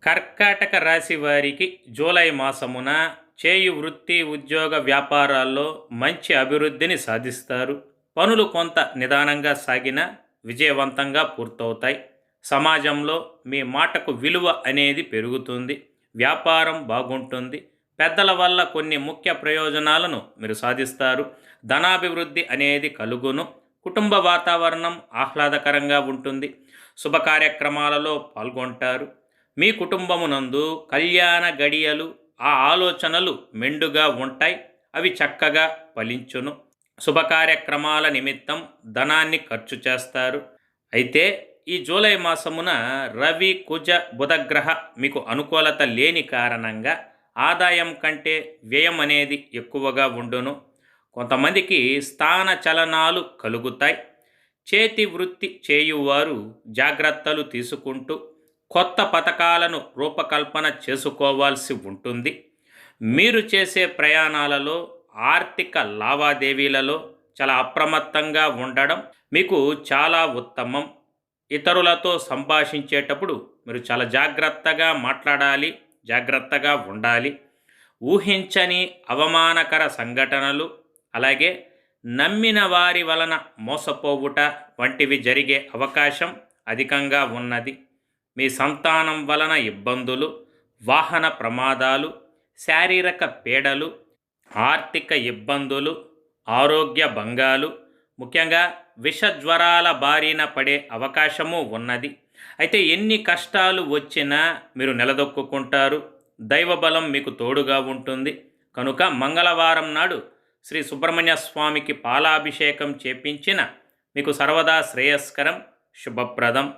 కర్కాటక రాశి వారికి జూలై మాసమున చేయు వృత్తి ఉద్యోగ వ్యాపారాల్లో మంచి అభివృద్ధిని సాధిస్తారు. పనులు కొంత నిదానంగా సాగినా విజయవంతంగా పూర్తవుతాయి. సమాజంలో మీ మాటకు విలువ అనేది పెరుగుతుంది. వ్యాపారం బాగుంటుంది. పెద్దల వల్ల కొన్ని ముఖ్య ప్రయోజనాలను మీరు సాధిస్తారు. ధనాభివృద్ధి అనేది కలుగును. కుటుంబ వాతావరణం ఆహ్లాదకరంగా ఉంటుంది. శుభ కార్యక్రమాలలో పాల్గొంటారు. మీ కుటుంబమునందు కళ్యాణ గడియలు, ఆ ఆలోచనలు మెండుగా ఉంటాయి. అవి చక్కగా ఫలించును. శుభ కార్యక్రమాల నిమిత్తం ధనాన్ని ఖర్చు చేస్తారు. అయితే ఈ జూలై మాసమున రవి కుజ బుధగ్రహ మీకు అనుకూలత లేని కారణంగా ఆదాయం కంటే వ్యయం అనేది ఎక్కువగా ఉండును. కొంతమందికి స్థాన చలనాలు కలుగుతాయి. చేతి వృత్తి చేయువారు జాగ్రత్తలు తీసుకుంటూ కొత్త పథకాలను రూపకల్పన చేసుకోవాల్సి ఉంటుంది. మీరు చేసే ప్రయాణాలలో, ఆర్థిక లావాదేవీలలో చాలా అప్రమత్తంగా ఉండడం మీకు చాలా ఉత్తమం. ఇతరులతో సంభాషించేటప్పుడు మీరు చాలా జాగ్రత్తగా మాట్లాడాలి, జాగ్రత్తగా ఉండాలి. ఊహించని అవమానకర సంఘటనలు, అలాగే నమ్మిన వారి వలన మోసపోవుట వంటివి జరిగే అవకాశం అధికంగా ఉన్నది. మీ సంతానం వలన ఇబ్బందులు, వాహన ప్రమాదాలు, శారీరక పీడలు, ఆర్థిక ఇబ్బందులు, ఆరోగ్య భంగాలు, ముఖ్యంగా విషజ్వరాల బారిన పడే అవకాశము ఉన్నది. అయితే ఎన్ని కష్టాలు వచ్చినా మీరు నిలదొక్కుంటారు. దైవబలం మీకు తోడుగా ఉంటుంది. కనుక మంగళవారం నాడు శ్రీ సుబ్రహ్మణ్య స్వామికి పాలాభిషేకం చేపించిన మీకు సర్వదా శ్రేయస్కరం, శుభప్రదం.